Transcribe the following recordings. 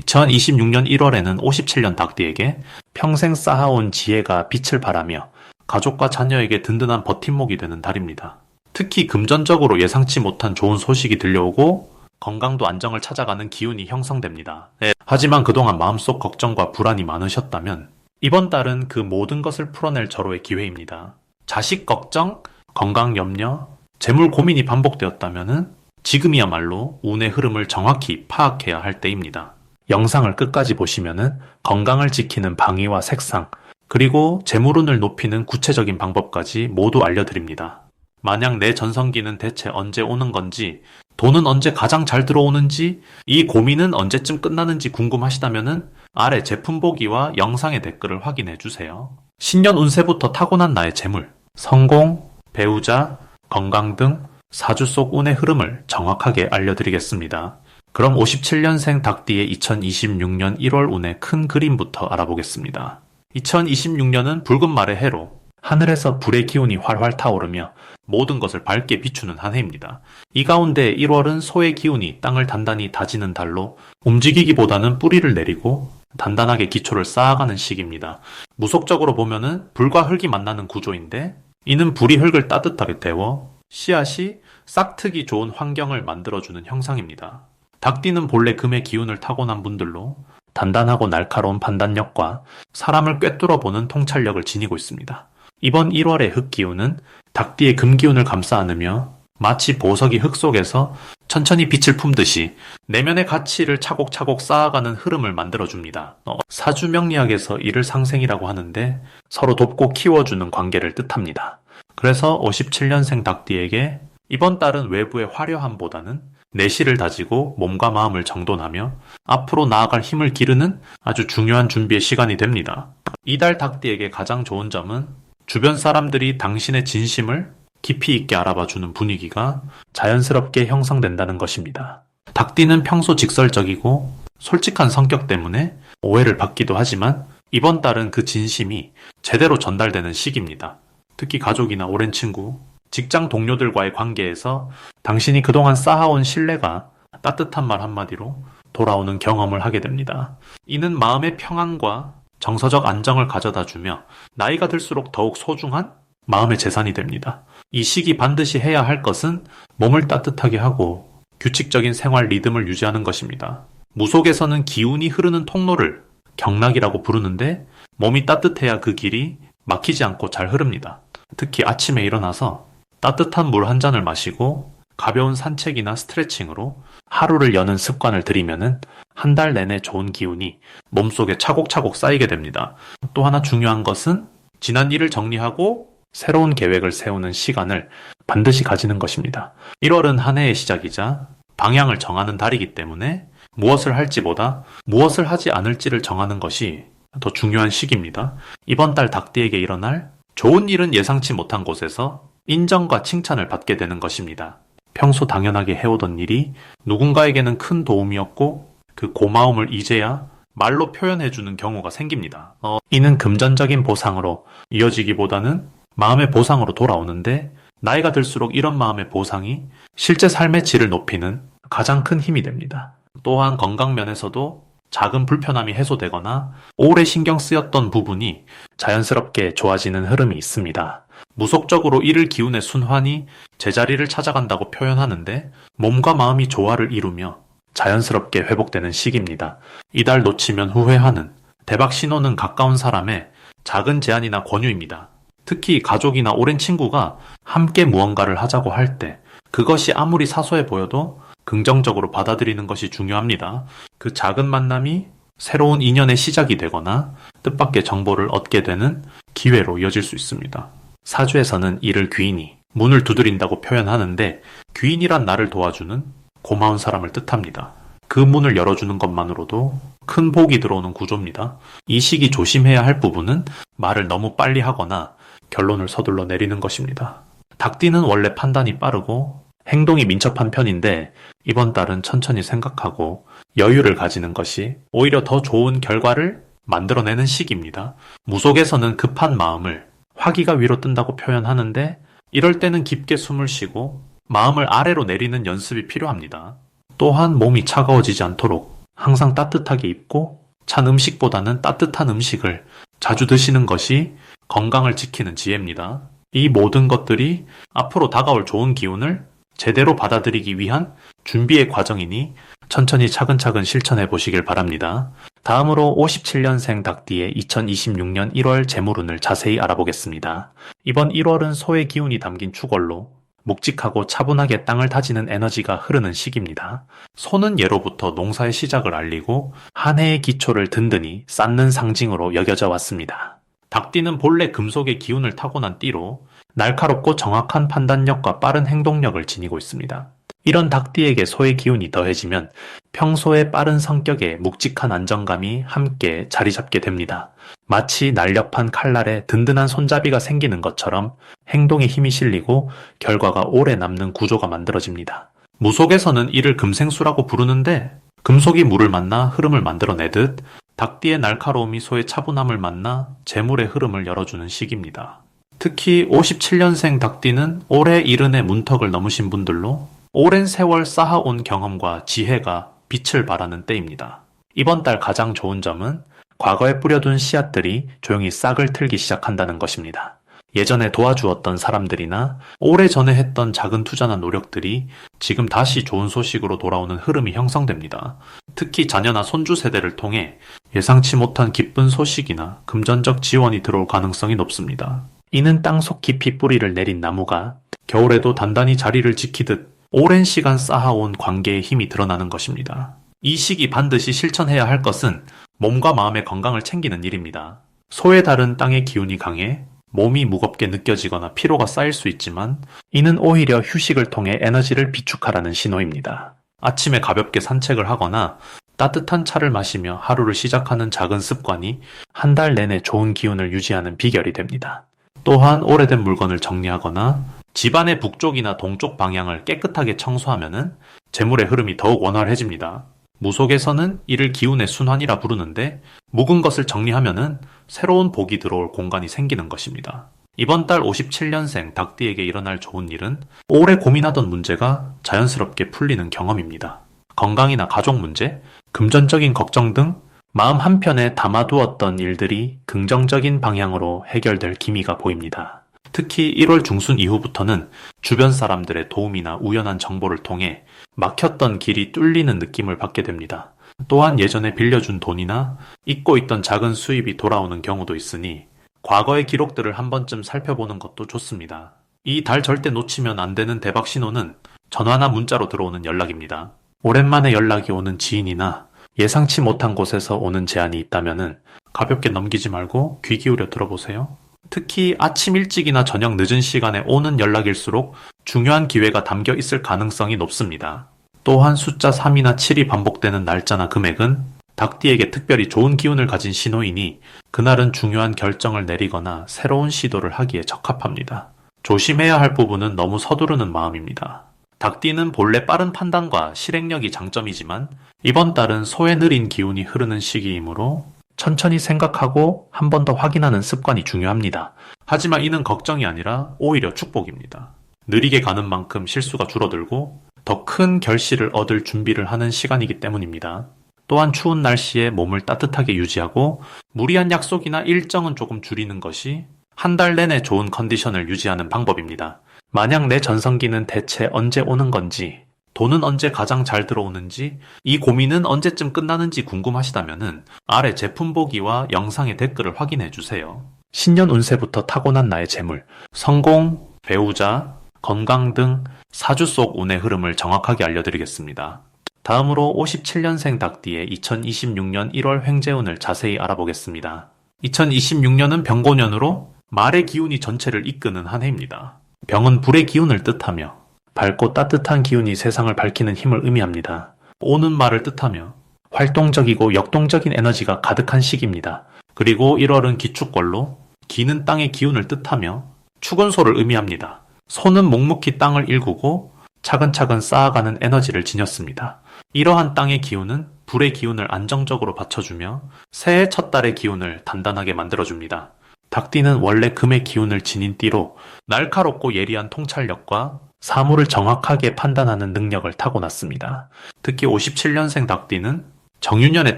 2026년 1월에는 57년 닭띠에게 평생 쌓아온 지혜가 빛을 발하며 가족과 자녀에게 든든한 버팀목이 되는 달입니다. 특히 금전적으로 예상치 못한 좋은 소식이 들려오고 건강도 안정을 찾아가는 기운이 형성됩니다. 하지만 그동안 마음속 걱정과 불안이 많으셨다면 이번 달은 그 모든 것을 풀어낼 절호의 기회입니다. 자식 걱정, 건강 염려, 재물 고민이 반복되었다면 지금이야말로 운의 흐름을 정확히 파악해야 할 때입니다. 영상을 끝까지 보시면 건강을 지키는 방위와 색상, 그리고 재물운을 높이는 구체적인 방법까지 모두 알려드립니다. 만약 내 전성기는 대체 언제 오는 건지, 돈은 언제 가장 잘 들어오는지, 이 고민은 언제쯤 끝나는지 궁금하시다면 아래 제품 보기와 영상의 댓글을 확인해 주세요. 신년 운세부터 타고난 나의 재물, 성공, 배우자, 건강 등 사주 속 운의 흐름을 정확하게 알려드리겠습니다. 그럼 57년생 닭띠의 2026년 1월 운의 큰 그림부터 알아보겠습니다. 2026년은 붉은 말의 해로 하늘에서 불의 기운이 활활 타오르며 모든 것을 밝게 비추는 한 해입니다. 이 가운데 1월은 소의 기운이 땅을 단단히 다지는 달로 움직이기보다는 뿌리를 내리고 단단하게 기초를 쌓아가는 시기입니다. 무속적으로 보면은 불과 흙이 만나는 구조인데 이는 불이 흙을 따뜻하게 데워 씨앗이 싹트기 좋은 환경을 만들어주는 형상입니다. 닭띠는 본래 금의 기운을 타고난 분들로 단단하고 날카로운 판단력과 사람을 꿰뚫어보는 통찰력을 지니고 있습니다. 이번 1월의 흙기운은 닭띠의 금기운을 감싸 안으며 마치 보석이 흙 속에서 천천히 빛을 품듯이 내면의 가치를 차곡차곡 쌓아가는 흐름을 만들어줍니다. 사주 명리학에서 이를 상생이라고 하는데 서로 돕고 키워주는 관계를 뜻합니다. 그래서 57년생 닭띠에게 이번 달은 외부의 화려함보다는 내실을 다지고 몸과 마음을 정돈하며 앞으로 나아갈 힘을 기르는 아주 중요한 준비의 시간이 됩니다. 이달 닭띠에게 가장 좋은 점은 주변 사람들이 당신의 진심을 깊이 있게 알아봐주는 분위기가 자연스럽게 형성된다는 것입니다. 닭띠는 평소 직설적이고 솔직한 성격 때문에 오해를 받기도 하지만 이번 달은 그 진심이 제대로 전달되는 시기입니다. 특히 가족이나 오랜 친구, 직장 동료들과의 관계에서 당신이 그동안 쌓아온 신뢰가 따뜻한 말 한마디로 돌아오는 경험을 하게 됩니다. 이는 마음의 평안과 정서적 안정을 가져다주며 나이가 들수록 더욱 소중한 마음의 재산이 됩니다. 이 시기 반드시 해야 할 것은 몸을 따뜻하게 하고 규칙적인 생활 리듬을 유지하는 것입니다. 무속에서는 기운이 흐르는 통로를 경락이라고 부르는데 몸이 따뜻해야 그 길이 막히지 않고 잘 흐릅니다. 특히 아침에 일어나서 따뜻한 물 한 잔을 마시고 가벼운 산책이나 스트레칭으로 하루를 여는 습관을 들이면은 한 달 내내 좋은 기운이 몸속에 차곡차곡 쌓이게 됩니다. 또 하나 중요한 것은 지난 일을 정리하고 새로운 계획을 세우는 시간을 반드시 가지는 것입니다. 1월은 한 해의 시작이자 방향을 정하는 달이기 때문에 무엇을 할지보다 무엇을 하지 않을지를 정하는 것이 더 중요한 시기입니다. 이번 달 닭띠에게 일어날 좋은 일은 예상치 못한 곳에서 인정과 칭찬을 받게 되는 것입니다. 평소 당연하게 해오던 일이 누군가에게는 큰 도움이었고 그 고마움을 이제야 말로 표현해주는 경우가 생깁니다. 이는 금전적인 보상으로 이어지기보다는 마음의 보상으로 돌아오는데 나이가 들수록 이런 마음의 보상이 실제 삶의 질을 높이는 가장 큰 힘이 됩니다. 또한 건강 면에서도 작은 불편함이 해소되거나 오래 신경 쓰였던 부분이 자연스럽게 좋아지는 흐름이 있습니다. 무속적으로 이를 기운의 순환이 제자리를 찾아간다고 표현하는데 몸과 마음이 조화를 이루며 자연스럽게 회복되는 시기입니다. 이달 놓치면 후회하는 대박 신호는 가까운 사람의 작은 제안이나 권유입니다. 특히 가족이나 오랜 친구가 함께 무언가를 하자고 할 때 그것이 아무리 사소해 보여도 긍정적으로 받아들이는 것이 중요합니다. 그 작은 만남이 새로운 인연의 시작이 되거나 뜻밖의 정보를 얻게 되는 기회로 이어질 수 있습니다. 사주에서는 이를 귀인이 문을 두드린다고 표현하는데 귀인이란 나를 도와주는 고마운 사람을 뜻합니다. 그 문을 열어주는 것만으로도 큰 복이 들어오는 구조입니다. 이 시기 조심해야 할 부분은 말을 너무 빨리 하거나 결론을 서둘러 내리는 것입니다. 닭띠는 원래 판단이 빠르고 행동이 민첩한 편인데 이번 달은 천천히 생각하고 여유를 가지는 것이 오히려 더 좋은 결과를 만들어내는 시기입니다. 무속에서는 급한 마음을 화기가 위로 뜬다고 표현하는데 이럴 때는 깊게 숨을 쉬고 마음을 아래로 내리는 연습이 필요합니다. 또한 몸이 차가워지지 않도록 항상 따뜻하게 입고 찬 음식보다는 따뜻한 음식을 자주 드시는 것이 건강을 지키는 지혜입니다. 이 모든 것들이 앞으로 다가올 좋은 기운을 제대로 받아들이기 위한 준비의 과정이니 천천히 차근차근 실천해 보시길 바랍니다. 다음으로 57년생 닭띠의 2026년 1월 재물운을 자세히 알아보겠습니다. 이번 1월은 소의 기운이 담긴 축월로 묵직하고 차분하게 땅을 다지는 에너지가 흐르는 시기입니다. 소는 예로부터 농사의 시작을 알리고 한 해의 기초를 든든히 쌓는 상징으로 여겨져 왔습니다. 닭띠는 본래 금속의 기운을 타고난 띠로 날카롭고 정확한 판단력과 빠른 행동력을 지니고 있습니다. 이런 닭띠에게 소의 기운이 더해지면 평소의 빠른 성격에 묵직한 안정감이 함께 자리 잡게 됩니다. 마치 날렵한 칼날에 든든한 손잡이가 생기는 것처럼 행동에 힘이 실리고 결과가 오래 남는 구조가 만들어집니다. 무속에서는 이를 금생수라고 부르는데 금속이 물을 만나 흐름을 만들어내듯 닭띠의 날카로움이 소의 차분함을 만나 재물의 흐름을 열어주는 시기입니다. 특히 57년생 닭띠는 올해 이른의 문턱을 넘으신 분들로 오랜 세월 쌓아온 경험과 지혜가 빛을 발하는 때입니다. 이번 달 가장 좋은 점은 과거에 뿌려둔 씨앗들이 조용히 싹을 틀기 시작한다는 것입니다. 예전에 도와주었던 사람들이나 오래전에 했던 작은 투자나 노력들이 지금 다시 좋은 소식으로 돌아오는 흐름이 형성됩니다. 특히 자녀나 손주 세대를 통해 예상치 못한 기쁜 소식이나 금전적 지원이 들어올 가능성이 높습니다. 이는 땅속 깊이 뿌리를 내린 나무가 겨울에도 단단히 자리를 지키듯 오랜 시간 쌓아온 관계의 힘이 드러나는 것입니다. 이 시기 반드시 실천해야 할 것은 몸과 마음의 건강을 챙기는 일입니다. 소의 달은 땅의 기운이 강해 몸이 무겁게 느껴지거나 피로가 쌓일 수 있지만 이는 오히려 휴식을 통해 에너지를 비축하라는 신호입니다. 아침에 가볍게 산책을 하거나 따뜻한 차를 마시며 하루를 시작하는 작은 습관이 한 달 내내 좋은 기운을 유지하는 비결이 됩니다. 또한 오래된 물건을 정리하거나 집안의 북쪽이나 동쪽 방향을 깨끗하게 청소하면 재물의 흐름이 더욱 원활해집니다. 무속에서는 이를 기운의 순환이라 부르는데 묵은 것을 정리하면 새로운 복이 들어올 공간이 생기는 것입니다. 이번 달 57년생 닭띠에게 일어날 좋은 일은 오래 고민하던 문제가 자연스럽게 풀리는 경험입니다. 건강이나 가족 문제, 금전적인 걱정 등 마음 한편에 담아두었던 일들이 긍정적인 방향으로 해결될 기미가 보입니다. 특히 1월 중순 이후부터는 주변 사람들의 도움이나 우연한 정보를 통해 막혔던 길이 뚫리는 느낌을 받게 됩니다. 또한 예전에 빌려준 돈이나 잊고 있던 작은 수입이 돌아오는 경우도 있으니 과거의 기록들을 한 번쯤 살펴보는 것도 좋습니다. 이 달 절대 놓치면 안 되는 대박 신호는 전화나 문자로 들어오는 연락입니다. 오랜만에 연락이 오는 지인이나 예상치 못한 곳에서 오는 제안이 있다면 가볍게 넘기지 말고 귀 기울여 들어보세요. 특히 아침 일찍이나 저녁 늦은 시간에 오는 연락일수록 중요한 기회가 담겨 있을 가능성이 높습니다. 또한 숫자 3이나 7이 반복되는 날짜나 금액은 닭띠에게 특별히 좋은 기운을 가진 신호이니 그날은 중요한 결정을 내리거나 새로운 시도를 하기에 적합합니다. 조심해야 할 부분은 너무 서두르는 마음입니다. 닭띠는 본래 빠른 판단과 실행력이 장점이지만 이번 달은 소에 느린 기운이 흐르는 시기이므로 천천히 생각하고 한 번 더 확인하는 습관이 중요합니다. 하지만 이는 걱정이 아니라 오히려 축복입니다. 느리게 가는 만큼 실수가 줄어들고 더 큰 결실을 얻을 준비를 하는 시간이기 때문입니다. 또한 추운 날씨에 몸을 따뜻하게 유지하고 무리한 약속이나 일정은 조금 줄이는 것이 한 달 내내 좋은 컨디션을 유지하는 방법입니다. 만약 내 전성기는 대체 언제 오는 건지, 돈은 언제 가장 잘 들어오는지, 이 고민은 언제쯤 끝나는지 궁금하시다면 아래 제품 보기와 영상의 댓글을 확인해 주세요. 신년 운세부터 타고난 나의 재물, 성공, 배우자, 건강 등 사주 속 운의 흐름을 정확하게 알려드리겠습니다. 다음으로 57년생 닭띠의 2026년 1월 횡재운을 자세히 알아보겠습니다. 2026년은 병고년으로 말의 기운이 전체를 이끄는 한 해입니다. 병은 불의 기운을 뜻하며 밝고 따뜻한 기운이 세상을 밝히는 힘을 의미합니다. 오는 말을 뜻하며 활동적이고 역동적인 에너지가 가득한 시기입니다. 그리고 1월은 기축월로 기는 땅의 기운을 뜻하며 축원소를 의미합니다. 소는 묵묵히 땅을 일구고 차근차근 쌓아가는 에너지를 지녔습니다. 이러한 땅의 기운은 불의 기운을 안정적으로 받쳐주며 새해 첫 달의 기운을 단단하게 만들어줍니다. 닭띠는 원래 금의 기운을 지닌 띠로 날카롭고 예리한 통찰력과 사물을 정확하게 판단하는 능력을 타고났습니다. 특히 57년생 닭띠는 정유년에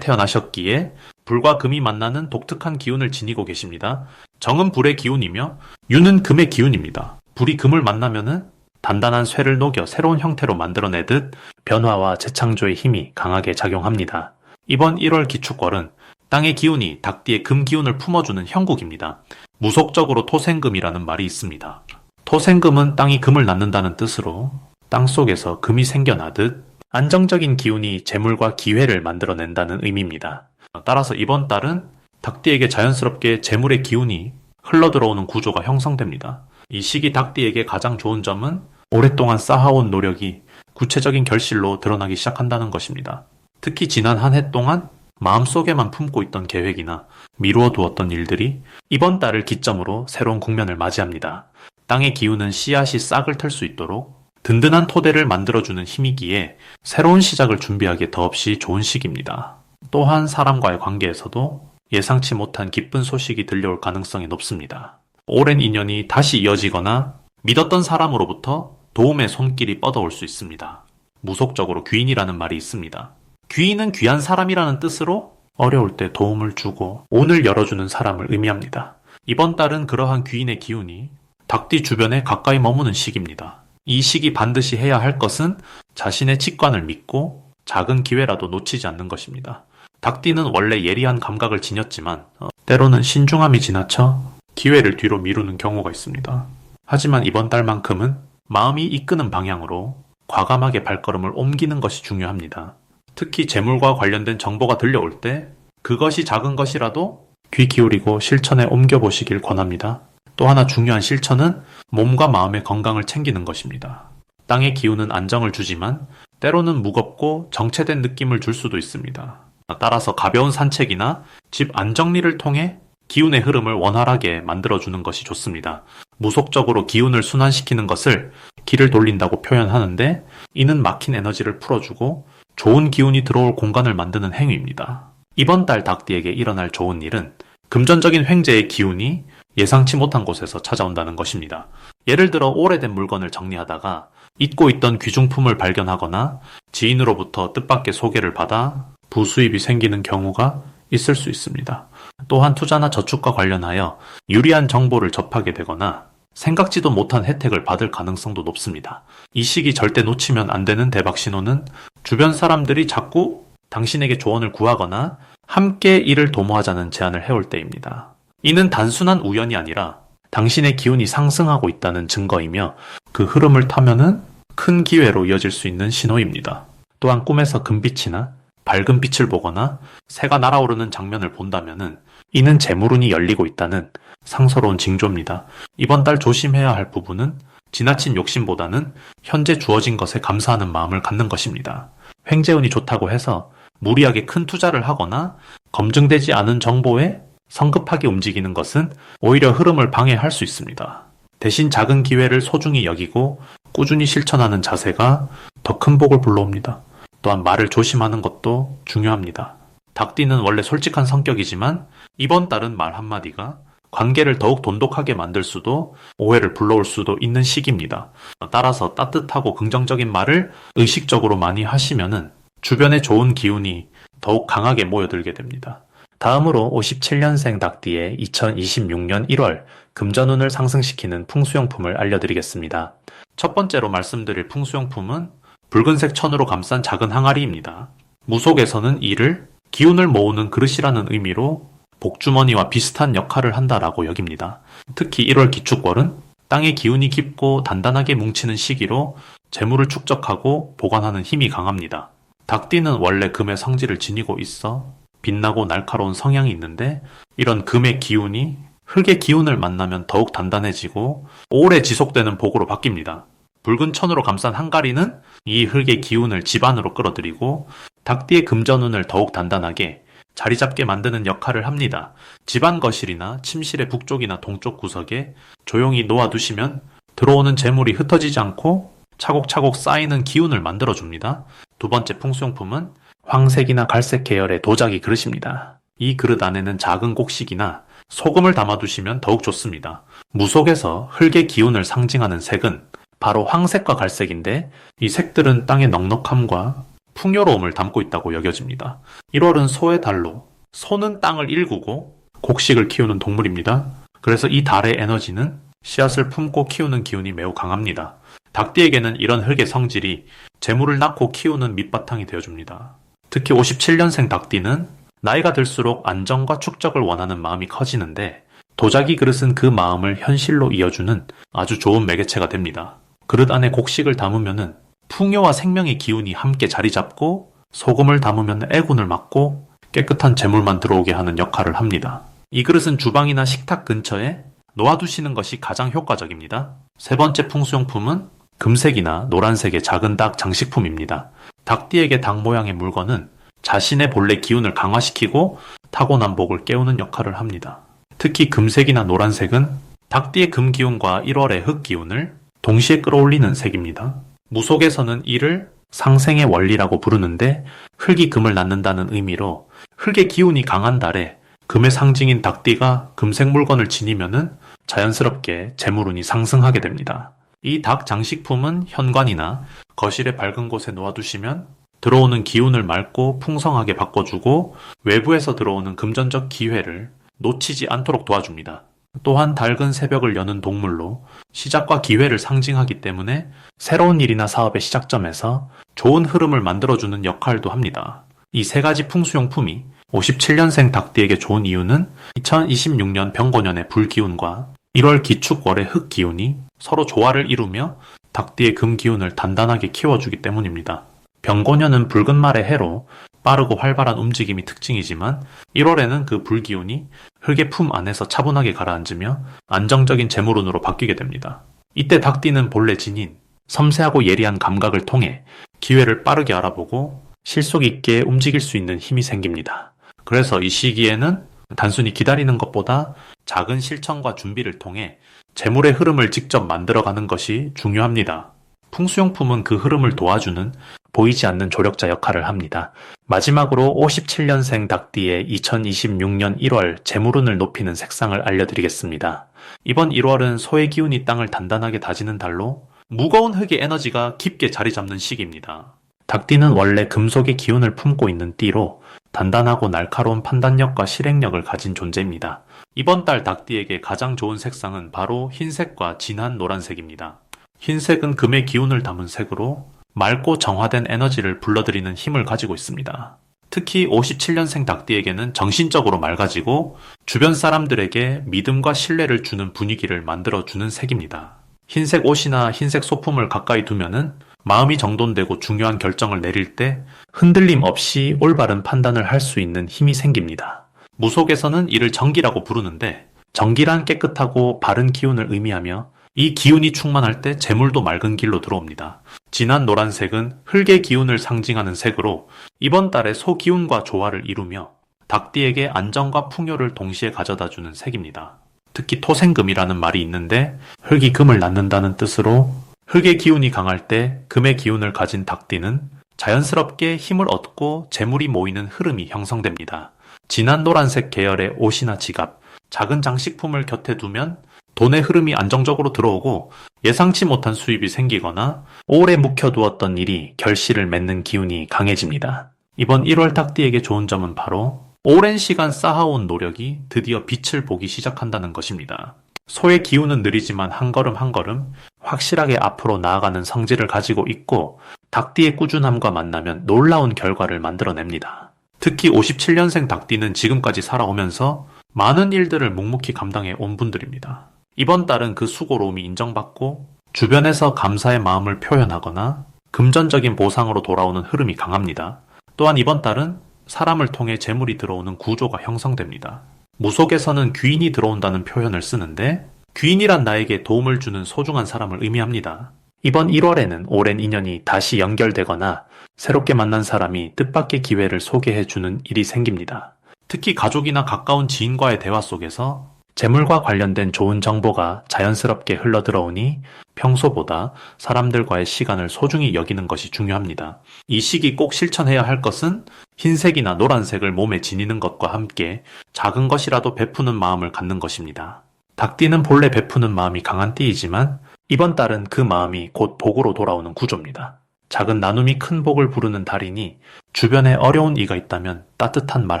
태어나셨기에 불과 금이 만나는 독특한 기운을 지니고 계십니다. 정은 불의 기운이며 유는 금의 기운입니다. 불이 금을 만나면은 단단한 쇠를 녹여 새로운 형태로 만들어내듯 변화와 재창조의 힘이 강하게 작용합니다. 이번 1월 기축월은 땅의 기운이 닭띠의 금 기운을 품어주는 형국입니다. 무속적으로 토생금이라는 말이 있습니다. 토생금은 땅이 금을 낳는다는 뜻으로 땅 속에서 금이 생겨나듯 안정적인 기운이 재물과 기회를 만들어낸다는 의미입니다. 따라서 이번 달은 닭띠에게 자연스럽게 재물의 기운이 흘러들어오는 구조가 형성됩니다. 이 시기 닭띠에게 가장 좋은 점은 오랫동안 쌓아온 노력이 구체적인 결실로 드러나기 시작한다는 것입니다. 특히 지난 한 해 동안 마음속에만 품고 있던 계획이나 미루어 두었던 일들이 이번 달을 기점으로 새로운 국면을 맞이합니다. 땅의 기운은 씨앗이 싹을 틀 수 있도록 든든한 토대를 만들어주는 힘이기에 새로운 시작을 준비하기에 더없이 좋은 시기입니다. 또한 사람과의 관계에서도 예상치 못한 기쁜 소식이 들려올 가능성이 높습니다. 오랜 인연이 다시 이어지거나 믿었던 사람으로부터 도움의 손길이 뻗어올 수 있습니다. 무속적으로 귀인이라는 말이 있습니다. 귀인은 귀한 사람이라는 뜻으로 어려울 때 도움을 주고 오늘 열어주는 사람을 의미합니다. 이번 달은 그러한 귀인의 기운이 닭띠 주변에 가까이 머무는 시기입니다. 이 시기 반드시 해야 할 것은 자신의 직관을 믿고 작은 기회라도 놓치지 않는 것입니다. 닭띠는 원래 예리한 감각을 지녔지만 때로는 신중함이 지나쳐 기회를 뒤로 미루는 경우가 있습니다. 하지만 이번 달만큼은 마음이 이끄는 방향으로 과감하게 발걸음을 옮기는 것이 중요합니다. 특히 재물과 관련된 정보가 들려올 때 그것이 작은 것이라도 귀 기울이고 실천에 옮겨보시길 권합니다. 또 하나 중요한 실천은 몸과 마음의 건강을 챙기는 것입니다. 땅의 기운은 안정을 주지만 때로는 무겁고 정체된 느낌을 줄 수도 있습니다. 따라서 가벼운 산책이나 집 안정리를 통해 기운의 흐름을 원활하게 만들어주는 것이 좋습니다. 무속적으로 기운을 순환시키는 것을 기를 돌린다고 표현하는데 이는 막힌 에너지를 풀어주고 좋은 기운이 들어올 공간을 만드는 행위입니다. 이번 달 닭띠에게 일어날 좋은 일은 금전적인 횡재의 기운이 예상치 못한 곳에서 찾아온다는 것입니다. 예를 들어 오래된 물건을 정리하다가 잊고 있던 귀중품을 발견하거나 지인으로부터 뜻밖의 소개를 받아 부수입이 생기는 경우가 있을 수 있습니다. 또한 투자나 저축과 관련하여 유리한 정보를 접하게 되거나 생각지도 못한 혜택을 받을 가능성도 높습니다. 이 시기 절대 놓치면 안 되는 대박 신호는 주변 사람들이 자꾸 당신에게 조언을 구하거나 함께 일을 도모하자는 제안을 해올 때입니다. 이는 단순한 우연이 아니라 당신의 기운이 상승하고 있다는 증거이며 그 흐름을 타면은 큰 기회로 이어질 수 있는 신호입니다. 또한 꿈에서 금빛이나 밝은 빛을 보거나 새가 날아오르는 장면을 본다면은 이는 재물운이 열리고 있다는 상서로운 징조입니다. 이번 달 조심해야 할 부분은 지나친 욕심보다는 현재 주어진 것에 감사하는 마음을 갖는 것입니다. 횡재운이 좋다고 해서 무리하게 큰 투자를 하거나 검증되지 않은 정보에 성급하게 움직이는 것은 오히려 흐름을 방해할 수 있습니다. 대신 작은 기회를 소중히 여기고 꾸준히 실천하는 자세가 더 큰 복을 불러옵니다. 또한 말을 조심하는 것도 중요합니다. 닭띠는 원래 솔직한 성격이지만 이번 달은 말 한마디가 관계를 더욱 돈독하게 만들 수도 오해를 불러올 수도 있는 시기입니다. 따라서 따뜻하고 긍정적인 말을 의식적으로 많이 하시면은 주변에 좋은 기운이 더욱 강하게 모여들게 됩니다. 다음으로 57년생 닭띠의 2026년 1월 금전운을 상승시키는 풍수용품을 알려드리겠습니다. 첫 번째로 말씀드릴 풍수용품은 붉은색 천으로 감싼 작은 항아리입니다. 무속에서는 이를 기운을 모으는 그릇이라는 의미로 복주머니와 비슷한 역할을 한다라고 여깁니다. 특히 1월 기축월은 땅의 기운이 깊고 단단하게 뭉치는 시기로 재물을 축적하고 보관하는 힘이 강합니다. 닭띠는 원래 금의 성질을 지니고 있어 빛나고 날카로운 성향이 있는데 이런 금의 기운이 흙의 기운을 만나면 더욱 단단해지고 오래 지속되는 복으로 바뀝니다. 붉은 천으로 감싼 항아리는 이 흙의 기운을 집안으로 끌어들이고 닭띠의 금전운을 더욱 단단하게 자리 잡게 만드는 역할을 합니다. 집안 거실이나 침실의 북쪽이나 동쪽 구석에 조용히 놓아두시면 들어오는 재물이 흩어지지 않고 차곡차곡 쌓이는 기운을 만들어줍니다. 두 번째 풍수용품은 황색이나 갈색 계열의 도자기 그릇입니다. 이 그릇 안에는 작은 곡식이나 소금을 담아두시면 더욱 좋습니다. 무속에서 흙의 기운을 상징하는 색은 바로 황색과 갈색인데 이 색들은 땅의 넉넉함과 풍요로움을 담고 있다고 여겨집니다. 1월은 소의 달로, 소는 땅을 일구고 곡식을 키우는 동물입니다. 그래서 이 달의 에너지는 씨앗을 품고 키우는 기운이 매우 강합니다. 닭띠에게는 이런 흙의 성질이 재물을 낳고 키우는 밑바탕이 되어줍니다. 특히 57년생 닭띠는 나이가 들수록 안정과 축적을 원하는 마음이 커지는데 도자기 그릇은 그 마음을 현실로 이어주는 아주 좋은 매개체가 됩니다. 그릇 안에 곡식을 담으면 풍요와 생명의 기운이 함께 자리 잡고 소금을 담으면 애군을 막고 깨끗한 재물만 들어오게 하는 역할을 합니다. 이 그릇은 주방이나 식탁 근처에 놓아두시는 것이 가장 효과적입니다. 세 번째 풍수용품은 금색이나 노란색의 작은 닭 장식품입니다. 닭띠에게 닭 모양의 물건은 자신의 본래 기운을 강화시키고 타고난 복을 깨우는 역할을 합니다. 특히 금색이나 노란색은 닭띠의 금기운과 1월의 흙기운을 동시에 끌어올리는 색입니다. 무속에서는 이를 상생의 원리라고 부르는데 흙이 금을 낳는다는 의미로 흙의 기운이 강한 달에 금의 상징인 닭띠가 금색 물건을 지니면은 자연스럽게 재물운이 상승하게 됩니다. 이 닭 장식품은 현관이나 거실의 밝은 곳에 놓아두시면 들어오는 기운을 맑고 풍성하게 바꿔주고 외부에서 들어오는 금전적 기회를 놓치지 않도록 도와줍니다. 또한 밝은 새벽을 여는 동물로 시작과 기회를 상징하기 때문에 새로운 일이나 사업의 시작점에서 좋은 흐름을 만들어주는 역할도 합니다. 이 세 가지 풍수용품이 57년생 닭띠에게 좋은 이유는 2026년 병고년의 불기운과 1월 기축월의 흙기운이 서로 조화를 이루며 닭띠의 금기운을 단단하게 키워주기 때문입니다. 병고년은 붉은 말의 해로 빠르고 활발한 움직임이 특징이지만 1월에는 그 불기운이 흙의 품 안에서 차분하게 가라앉으며 안정적인 재물운으로 바뀌게 됩니다. 이때 닭띠는 본래 지닌 섬세하고 예리한 감각을 통해 기회를 빠르게 알아보고 실속 있게 움직일 수 있는 힘이 생깁니다. 그래서 이 시기에는 단순히 기다리는 것보다 작은 실천과 준비를 통해 재물의 흐름을 직접 만들어가는 것이 중요합니다. 풍수용품은 그 흐름을 도와주는 보이지 않는 조력자 역할을 합니다. 마지막으로 57년생 닭띠의 2026년 1월 재물운을 높이는 색상을 알려드리겠습니다. 이번 1월은 소의 기운이 땅을 단단하게 다지는 달로 무거운 흙의 에너지가 깊게 자리 잡는 시기입니다. 닭띠는 원래 금속의 기운을 품고 있는 띠로 단단하고 날카로운 판단력과 실행력을 가진 존재입니다. 이번 달 닭띠에게 가장 좋은 색상은 바로 흰색과 진한 노란색입니다. 흰색은 금의 기운을 담은 색으로 맑고 정화된 에너지를 불러들이는 힘을 가지고 있습니다. 특히 57년생 닭띠에게는 정신적으로 맑아지고 주변 사람들에게 믿음과 신뢰를 주는 분위기를 만들어주는 색입니다. 흰색 옷이나 흰색 소품을 가까이 두면은 마음이 정돈되고 중요한 결정을 내릴 때 흔들림 없이 올바른 판단을 할 수 있는 힘이 생깁니다. 무속에서는 이를 정기라고 부르는데 정기란 깨끗하고 바른 기운을 의미하며 이 기운이 충만할 때 재물도 맑은 길로 들어옵니다. 진한 노란색은 흙의 기운을 상징하는 색으로 이번 달에 소 기운과 조화를 이루며 닭띠에게 안정과 풍요를 동시에 가져다주는 색입니다. 특히 토생금이라는 말이 있는데 흙이 금을 낳는다는 뜻으로 흙의 기운이 강할 때 금의 기운을 가진 닭띠는 자연스럽게 힘을 얻고 재물이 모이는 흐름이 형성됩니다. 진한 노란색 계열의 옷이나 지갑, 작은 장식품을 곁에 두면 돈의 흐름이 안정적으로 들어오고 예상치 못한 수입이 생기거나 오래 묵혀두었던 일이 결실을 맺는 기운이 강해집니다. 이번 1월 닭띠에게 좋은 점은 바로 오랜 시간 쌓아온 노력이 드디어 빛을 보기 시작한다는 것입니다. 소의 기운은 느리지만 한 걸음 한 걸음 확실하게 앞으로 나아가는 성질을 가지고 있고 닭띠의 꾸준함과 만나면 놀라운 결과를 만들어냅니다. 특히 57년생 닭띠는 지금까지 살아오면서 많은 일들을 묵묵히 감당해 온 분들입니다. 이번 달은 그 수고로움이 인정받고 주변에서 감사의 마음을 표현하거나 금전적인 보상으로 돌아오는 흐름이 강합니다. 또한 이번 달은 사람을 통해 재물이 들어오는 구조가 형성됩니다. 무속에서는 귀인이 들어온다는 표현을 쓰는데 귀인이란 나에게 도움을 주는 소중한 사람을 의미합니다. 이번 1월에는 오랜 인연이 다시 연결되거나 새롭게 만난 사람이 뜻밖의 기회를 소개해주는 일이 생깁니다. 특히 가족이나 가까운 지인과의 대화 속에서 재물과 관련된 좋은 정보가 자연스럽게 흘러들어오니 평소보다 사람들과의 시간을 소중히 여기는 것이 중요합니다. 이 시기 꼭 실천해야 할 것은 흰색이나 노란색을 몸에 지니는 것과 함께 작은 것이라도 베푸는 마음을 갖는 것입니다. 닭띠는 본래 베푸는 마음이 강한 띠이지만 이번 달은 그 마음이 곧 복으로 돌아오는 구조입니다. 작은 나눔이 큰 복을 부르는 달이니 주변에 어려운 이가 있다면 따뜻한 말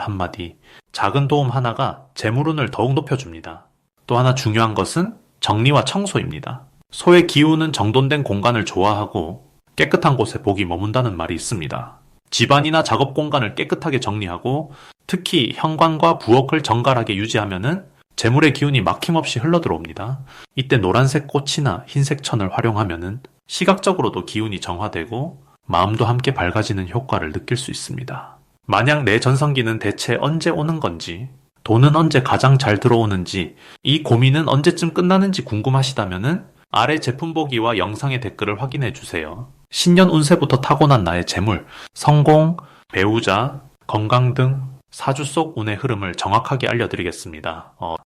한마디, 작은 도움 하나가 재물운을 더욱 높여줍니다. 또 하나 중요한 것은 정리와 청소입니다. 소의 기운은 정돈된 공간을 좋아하고 깨끗한 곳에 복이 머문다는 말이 있습니다. 집안이나 작업 공간을 깨끗하게 정리하고 특히 현관과 부엌을 정갈하게 유지하면은 재물의 기운이 막힘없이 흘러들어옵니다. 이때 노란색 꽃이나 흰색 천을 활용하면은 시각적으로도 기운이 정화되고 마음도 함께 밝아지는 효과를 느낄 수 있습니다. 만약 내 전성기는 대체 언제 오는 건지, 돈은 언제 가장 잘 들어오는지, 이 고민은 언제쯤 끝나는지 궁금하시다면은 아래 제품 보기와 영상의 댓글을 확인해 주세요. 신년 운세부터 타고난 나의 재물, 성공, 배우자, 건강 등 사주 속 운의 흐름을 정확하게 알려드리겠습니다.